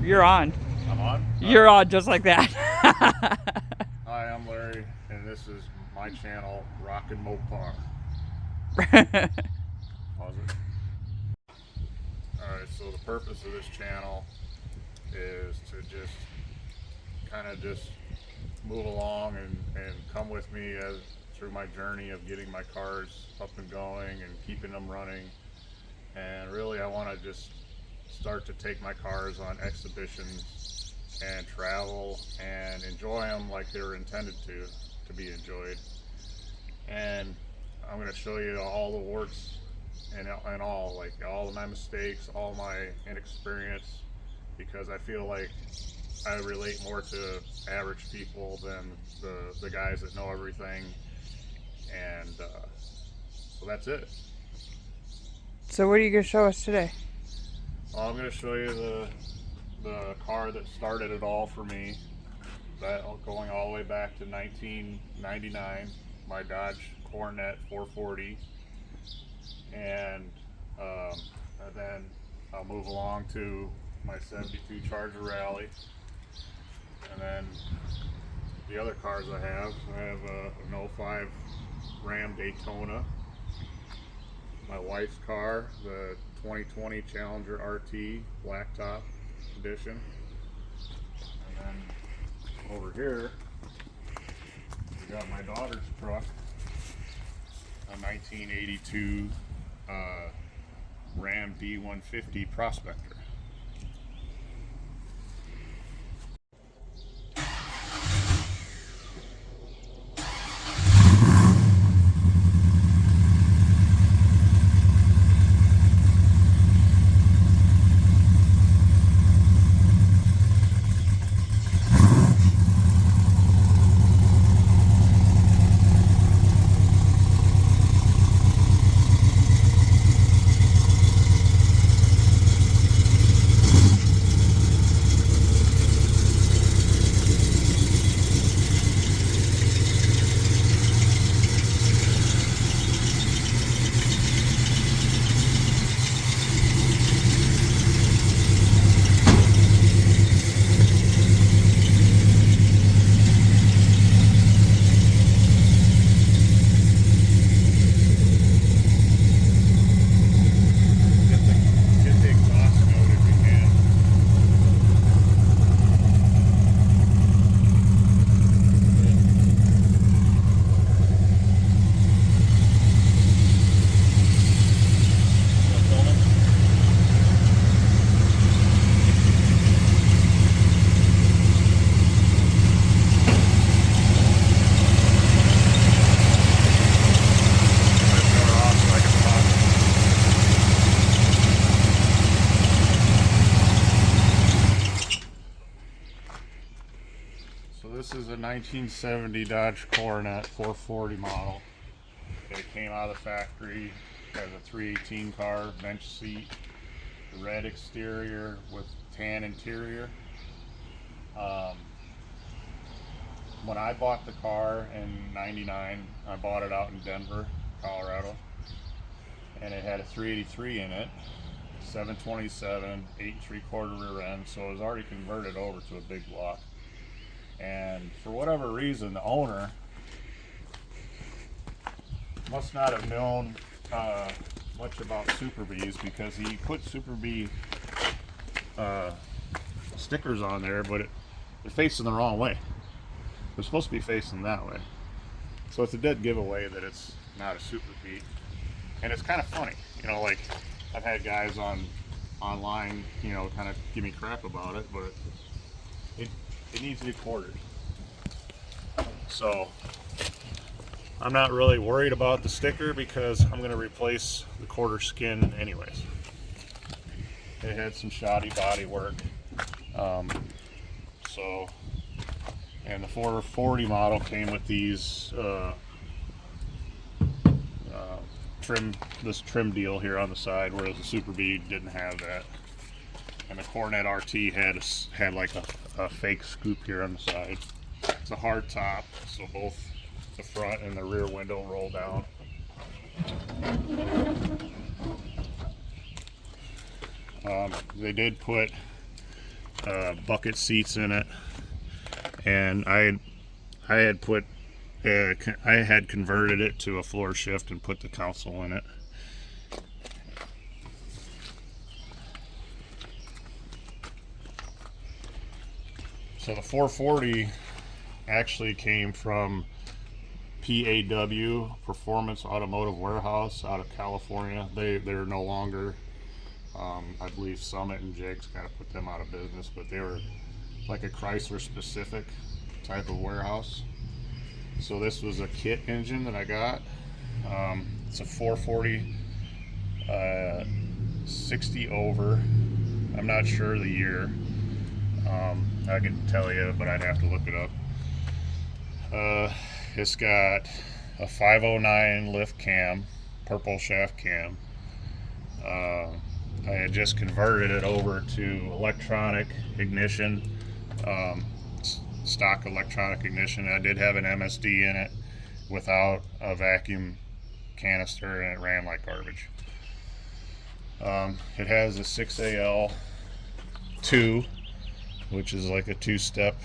You're on. I'm on? You're on just like that. Hi, I'm Larry, and this is my channel, Rockin' Mopar. Pause it. Alright, so the purpose of this channel is to just kind of just move along and come with me through my journey of getting my cars up and going and keeping them running. And really I want to just start to take my cars on exhibitions and travel and enjoy them like they were intended to be enjoyed. And I'm going to show you all the warts and all, like all of my mistakes, all my inexperience, because I feel like I relate more to average people than the guys that know everything. And so that's it. So what are you going to show us today? Well, I'm going to show you the car that started it all for me, that going all the way back to 1999, my Dodge Coronet 440, and then I'll move along to my 72 Charger Rallye, and then the other cars I have an 05 Ram Daytona, my wife's car, the 2020 Challenger RT Blacktop edition, and then over here we got my daughter's truck, a 1982 Ram D150 Prospector. This is a 1970 Dodge Coronet 440 model. It came out of the factory as a 318 car, bench seat, red exterior with tan interior. When I bought the car in '99, I bought it out in Denver, Colorado, and it had a 383 in it, 727, 8 3/4 rear end, so it was already converted over to a big block. And for whatever reason, the owner must not have known much about Super Bs, because he put Super B stickers on there, but they're facing the wrong way. They're supposed to be facing that way. So it's a dead giveaway that it's not a Super B. And it's kind of funny, you know, like I've had guys online, you know, kind of give me crap about it, but it needs to be quartered. So I'm not really worried about the sticker, because I'm going to replace the quarter skin anyways. It had some shoddy body work. And the 440 model came with these trim deal here on the side, whereas the Super B didn't have that. And the Coronet RT had like a fake scoop here on the side. It's a hard top, so both the front and the rear window roll down. They did put bucket seats in it, and I had put I had converted it to a floor shift and put the console in it. So the 440 actually came from PAW, Performance Automotive Warehouse, out of California. They're no longer. I believe Summit and Jigs kind of put them out of business, but they were like a Chrysler specific type of warehouse. So this was a kit engine that I got. It's a 440 60 over. I'm not sure the year. I can tell you, but I'd have to look it up. It's got a 509 lift cam, purple shaft cam. I had just converted it over to electronic ignition, stock electronic ignition. I did have an MSD in it without a vacuum canister, and it ran like garbage. It has a 6AL2, which is like a two-step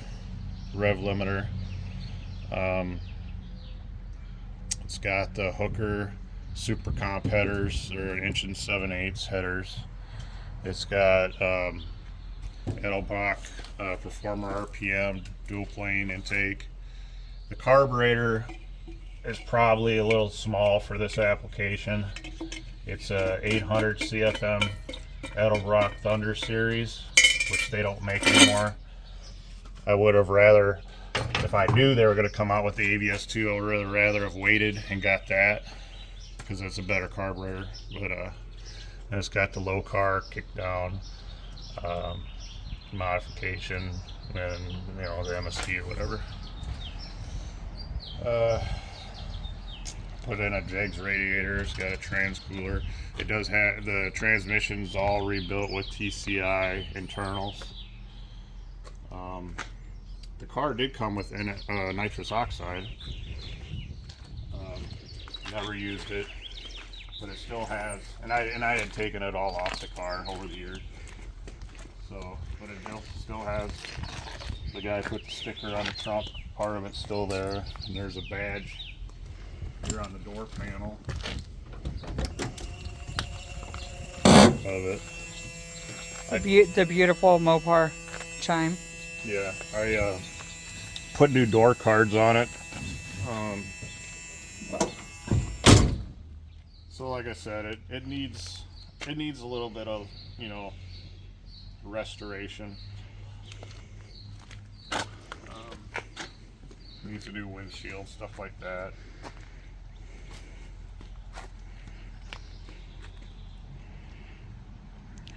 rev limiter. It's got the Hooker Super Comp headers. They're 1 7/8" headers. It's got Edelbrock Performer RPM dual plane intake. The carburetor is probably a little small for this application. It's a 800 CFM Edelbrock Thunder series, which they don't make anymore. I would have rather, if I knew they were going to come out with the ABS2, I would rather have waited and got that, because it's a better carburetor. But and it's got the low car kick down modification, and you know, the MSD or whatever. Put in a Jegs radiator. It's got a trans cooler. It does have the transmission's all rebuilt with TCI internals. The car did come with nitrous oxide. Never used it, but it still has, and I had taken it all off the car over the years. So, but it still has, the guy put the sticker on the trunk, part of it's still there, and there's a badge here on the door panel of it. The beautiful Mopar chime. Yeah, I put new door cards on it. So like I said, it needs a little bit of, you know, restoration. Needs a new windshield, stuff like that.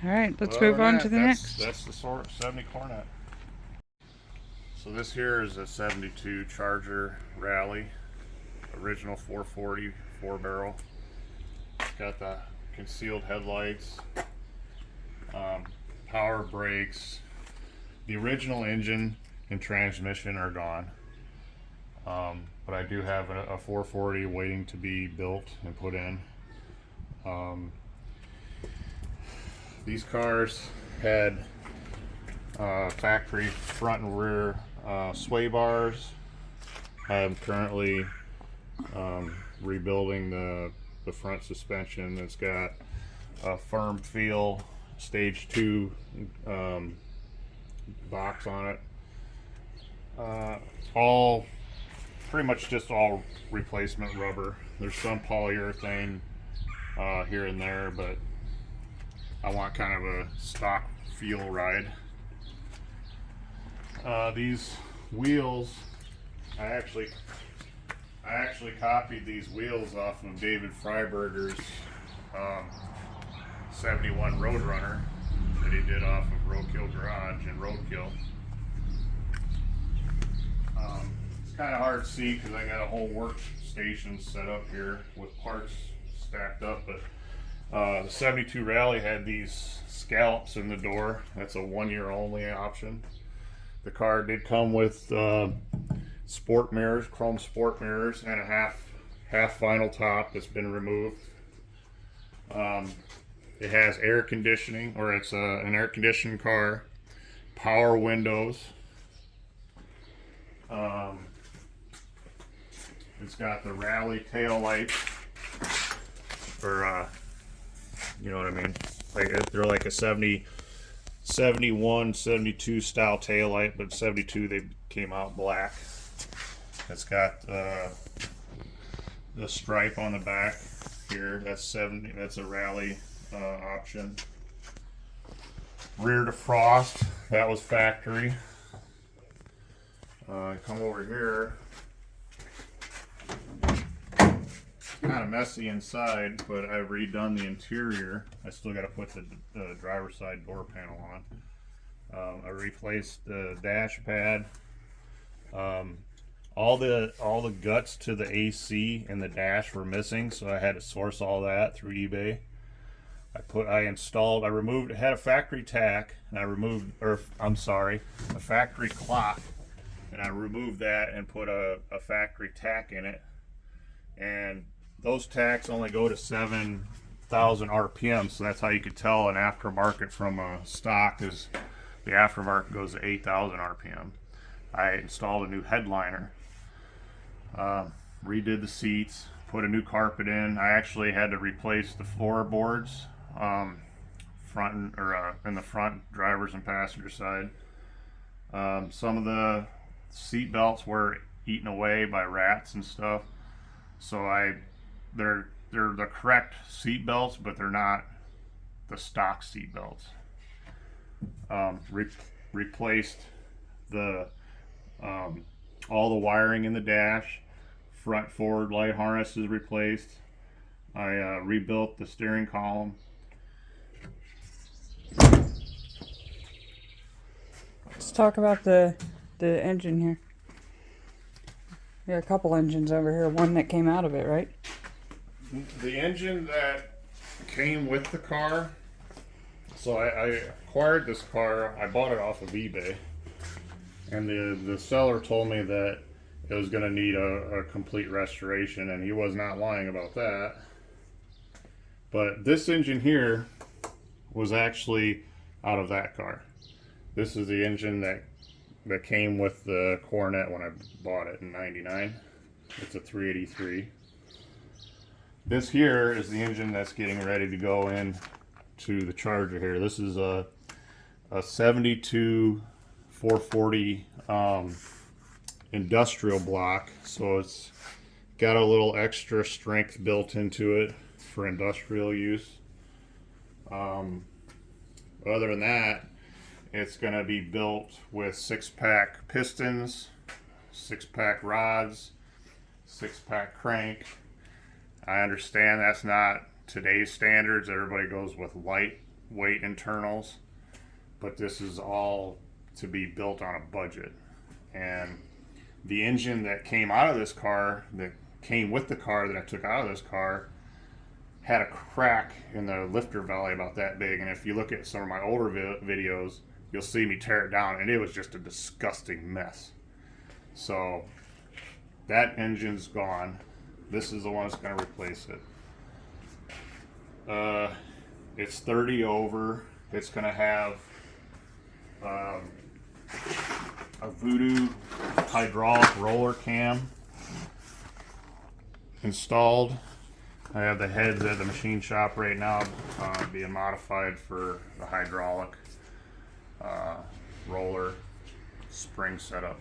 All right, let's Other move than on that, to the next. That's the 70 Coronet. So this here is a 72 Charger Rallye, original 440 4-barrel. It's got the concealed headlights, power brakes. The original engine and transmission are gone, but I do have a 440 waiting to be built and put in. These cars had factory front and rear sway bars. I'm currently rebuilding the front suspension. It's got a firm feel stage 2 box on it. All pretty much just all replacement rubber. There's some polyurethane here and there, but I want kind of a stock feel ride. These wheels, I actually copied these wheels off of David Freiberger's 71 Roadrunner that he did off of Roadkill Garage and Roadkill. It's kind of hard to see because I got a whole workstation set up here with parts stacked up, but the 72 Rallye had these scallops in the door. That's a 1-year only option. The car did come with sport mirrors, chrome sport mirrors, and a half vinyl top that's been removed. It has air conditioning, or it's an air conditioned car. power windows. It's got the Rallye tail lights, or you know what I mean? Like they're like a 71, 72 style tail light, but 72 they came out black. It's got the stripe on the back here. That's 70. That's a Rallye option. Rear defrost. That was factory. Come over here. Kind of messy inside, but I've redone the interior. I still got to put the driver's side door panel on. I replaced the dash pad. All the guts to the AC and the dash were missing, so I had to source all that through eBay. I removed, it had a factory tack, and a factory clock, and I removed that and put a factory tack in it. And those tacks only go to 7,000 RPM, so that's how you could tell an aftermarket from a stock, is the aftermarket goes to 8,000 RPM. I installed a new headliner, redid the seats, put a new carpet in. I actually had to replace the floorboards, in the front, driver's and passenger side. Some of the seat belts were eaten away by rats and stuff, so they're the correct seat belts, but they're not the stock seat belts. Replaced the all the wiring in the dash. Front forward light harness is replaced. I rebuilt the steering column. Let's talk about the engine here. Yeah, a couple engines over here. One that came out of it, right? The engine that came with the car. So I acquired this car. I bought it off of eBay, and the seller told me that it was going to need a complete restoration, and he was not lying about that. But this engine here was actually out of that car. This is the engine that came with the Coronet when I bought it in '99. It's a 383. This here is the engine that's getting ready to go in to the Charger here. This is a 72 440 industrial block, so it's got a little extra strength built into it for industrial use. Other than that, it's going to be built with 6-pack pistons, 6-pack rods, 6-pack crank. I understand that's not today's standards. Everybody goes with lightweight internals, but this is all to be built on a budget. And the engine that came out of this car, that came with the car that I took out of this car, had a crack in the lifter valley about that big. And if you look at some of my older videos, you'll see me tear it down, and it was just a disgusting mess. So that engine's gone. This is the one that's going to replace it. It's 30 over. It's going to have a Voodoo hydraulic roller cam installed. I have the heads at the machine shop right now being modified for the hydraulic roller spring setup.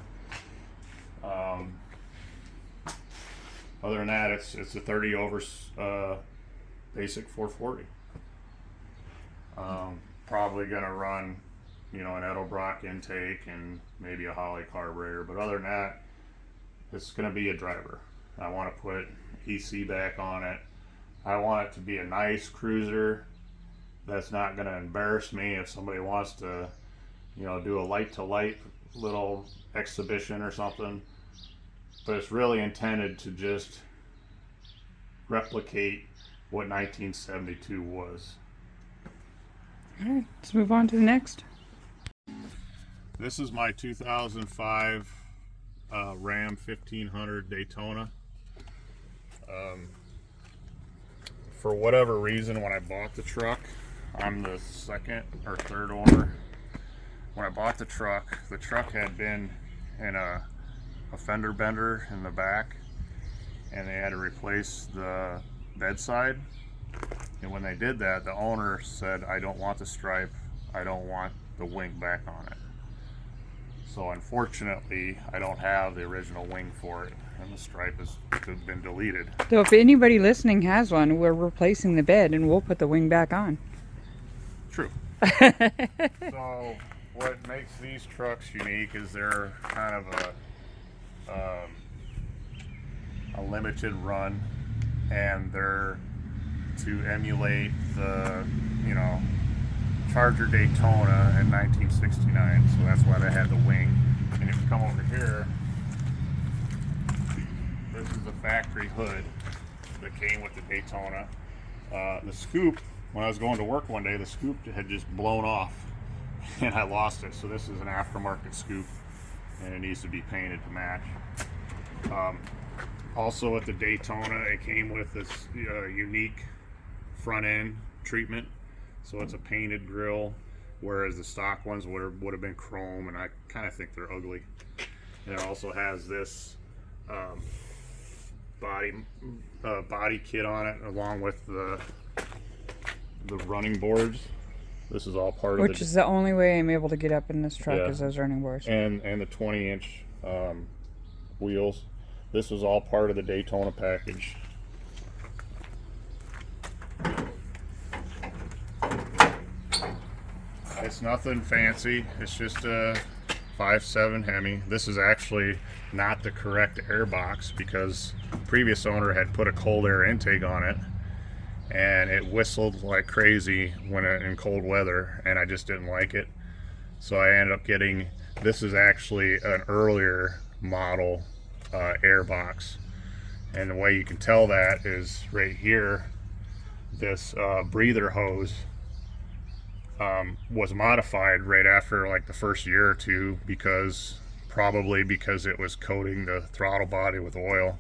Other than that, it's a 30 over basic 440. Probably gonna run, an Edelbrock intake and maybe a Holly carburetor, but other than that, it's gonna be a driver. I want to put EC back on it. I want it to be a nice cruiser that's not gonna embarrass me if somebody wants to, do a light to light little exhibition or something. But it's really intended to just replicate what 1972 was. All right, let's move on to the next. This is my 2005 Ram 1500 Daytona. For whatever reason, when I bought the truck, I'm the second or third owner. when I bought the truck had been in a fender bender in the back, and they had to replace the bedside. And when they did that, the owner said, I don't want the stripe, I don't want the wing back on it. So unfortunately, I don't have the original wing for it, and the stripe has been deleted. So if anybody listening has one, we're replacing the bed and we'll put the wing back on. True. So what makes these trucks unique is they're kind of a limited run, and they're to emulate the, you know, Charger Daytona in 1969, so that's why they had the wing. And if you come over here, this is the factory hood that came with the Daytona. The scoop, when I was going to work one day, the scoop had just blown off and I lost it. So this is an aftermarket scoop, and it needs to be painted to match. Also at the Daytona, it came with this unique front end treatment. So it's a painted grille, whereas the stock ones would have been chrome, and I kind of think they're ugly. And it also has this body kit on it, along with the running boards. This is all part of Which is the only way I'm able to get up in this truck, is those running boards. And the 20-inch wheels. This was all part of the Daytona package. It's nothing fancy. It's just a 5.7 Hemi. This is actually not the correct air box, because the previous owner had put a cold air intake on it, and it whistled like crazy when in cold weather, and I just didn't like it. So I ended up getting, this is actually an earlier model air box, and the way you can tell that is right here. This breather hose was modified right after like the first year or two, probably because it was coating the throttle body with oil.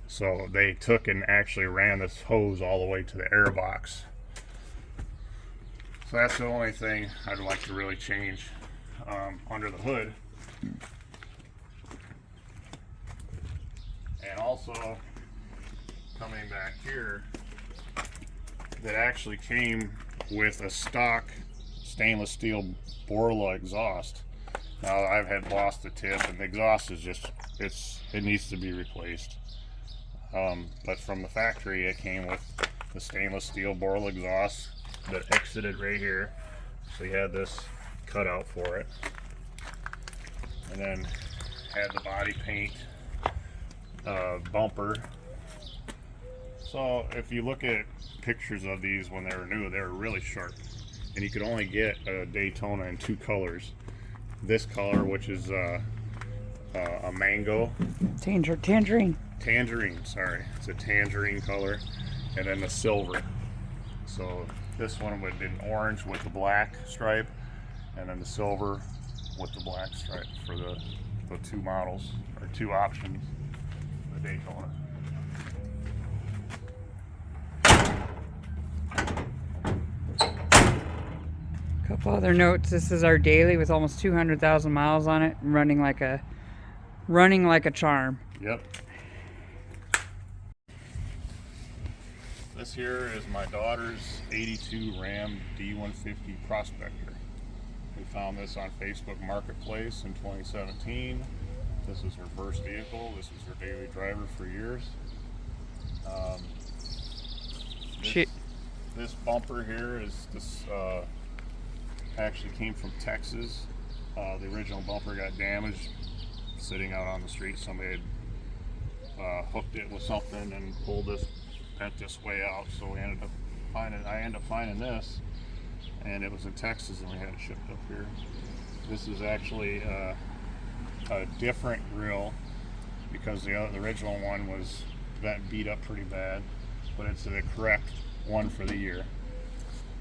So they took and actually ran this hose all the way to the air box. So that's the only thing I'd like to really change under the hood. And also, coming back here, that actually came with a stock stainless steel Borla exhaust. Now I've had lost the tip, and the exhaust is just, it needs to be replaced. But from the factory, it came with the stainless steel Borla exhaust that exited right here. So you had this cut out for it, and then had the body paint bumper. So if you look at pictures of these when they were new, they were really sharp, and you could only get a Daytona in two colors. This color, which is a mango, tangerine, sorry, it's a tangerine color, and then the silver. So this one would have been orange with the black stripe, and then the silver with the black stripe for the two models, or two options for the Daytona. Couple other notes. This is our daily with almost 200,000 miles on it, running like a charm. Yep. This here is my daughter's 82 Ram D150 Prospector. We found this on Facebook Marketplace in 2017. This is her first vehicle. This was her daily driver for years. This bumper here is this. Actually came from Texas. The original bumper got damaged sitting out on the street. Somebody had hooked it with something and bent this way out. So I ended up finding this, and it was in Texas, and we had it shipped up here. This is actually a different grill, because the original one was beat up pretty bad, but it's the correct one for the year.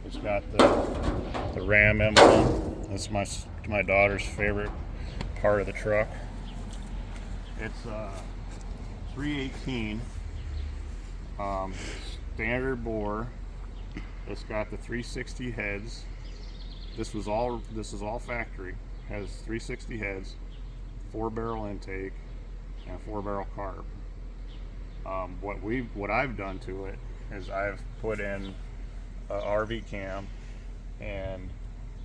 It's got the Ram emblem. That's my daughter's favorite part of the truck. It's 318 standard bore. It's got the 360 heads. this is all factory. Has 360 heads, 4-barrel intake, and 4-barrel carb. What I've done to it is I've put in a RV cam, and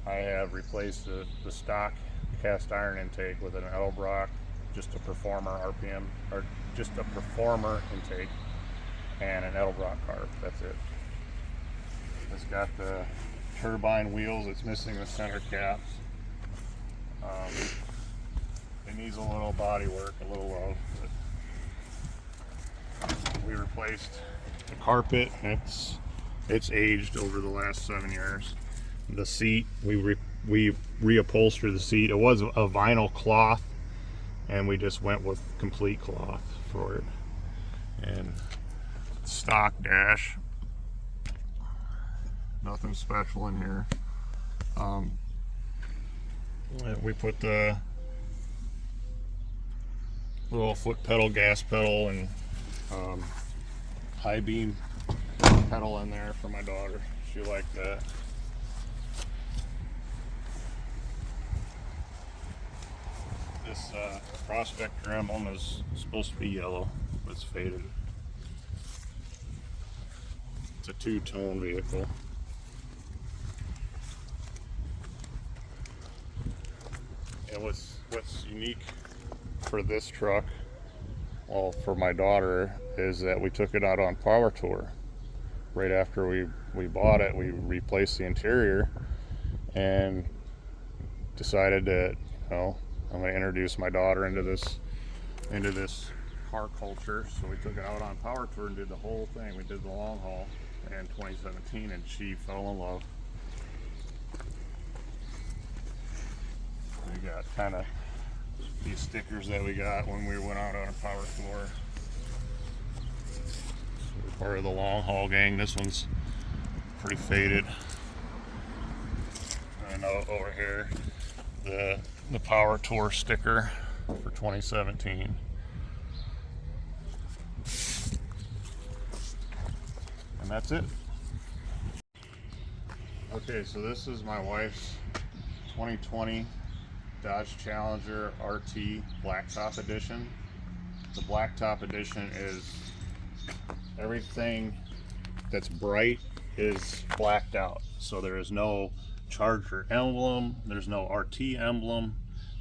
I have replaced the stock cast iron intake with an Edelbrock, just a performer RPM, or just a performer intake, and an Edelbrock carb. That's it. It's got the turbine wheels. It's missing the center caps. It needs a little body work, a little love. But we replaced the carpet. It's aged over the last 7 years. The seat, we reupholstered the seat. It was a vinyl cloth, and we just went with complete cloth for it. And stock dash, nothing special in here. We put the little foot pedal, gas pedal, and high beam pedal in there for my daughter. She liked that. This Prospector emblem is supposed to be yellow, but it's faded. It's a two-tone vehicle. And what's unique for this truck, well, for my daughter, is that we took it out on power tour. Right after we bought it, we replaced the interior and decided that, you know, I'm going to introduce my daughter into this car culture. So we took it out on power tour and did the whole thing. We did the long haul in 2017, and she fell in love. We got kind of these stickers that we got when we went out on a power tour. We're part of the long haul gang. This one's pretty faded. And over here, the power tour sticker for 2017. And that's it. Okay, so this is my wife's 2020 Dodge Challenger RT Blacktop Edition. The Blacktop Edition is everything that's bright is blacked out. So there is no Charger emblem, there's no RT emblem.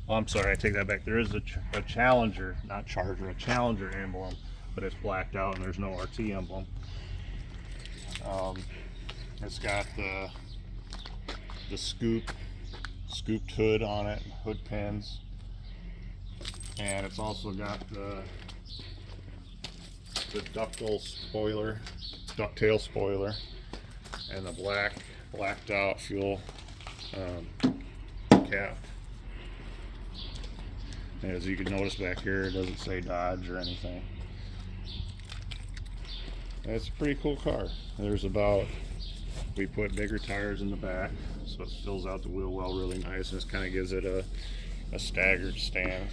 Oh, I'm sorry, I take that back. There is a Challenger, not Charger, a Challenger emblem, but it's blacked out and there's no RT emblem. It's got the scooped hood on it, hood pins, and it's also got the ducktail spoiler, and the blacked out fuel cap. And as you can notice back here, it doesn't say Dodge or anything. And it's a pretty cool car. We put bigger tires in the back, so it fills out the wheel well really nice, and this kind of gives it a staggered stand.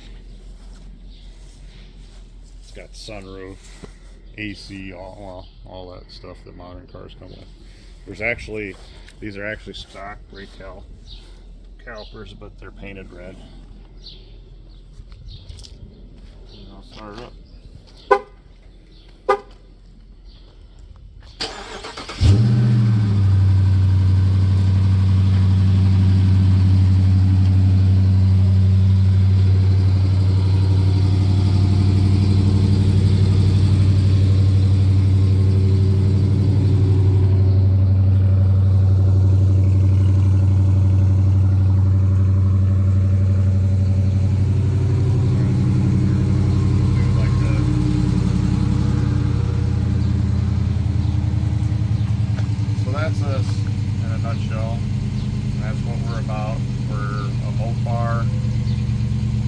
It's got sunroof, AC, all that stuff that modern cars come with. These are actually stock brake calipers, but they're painted red. And I'll start it up. That's us in a nutshell. And that's what we're about. We're a Mopar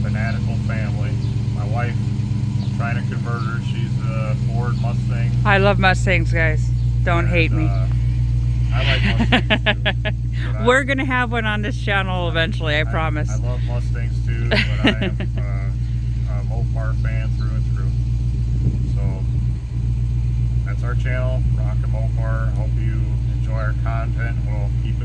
fanatical family. My wife, I'm trying to convert her. She's a Ford Mustang. I love Mustangs, guys. Don't hate me. I like Mustangs too. We're going to have one on this channel eventually, I promise. I love Mustangs too, but I am a Mopar fan through and through. So that's our channel, Rock and Mopar. Hope you enjoy our content. We'll keep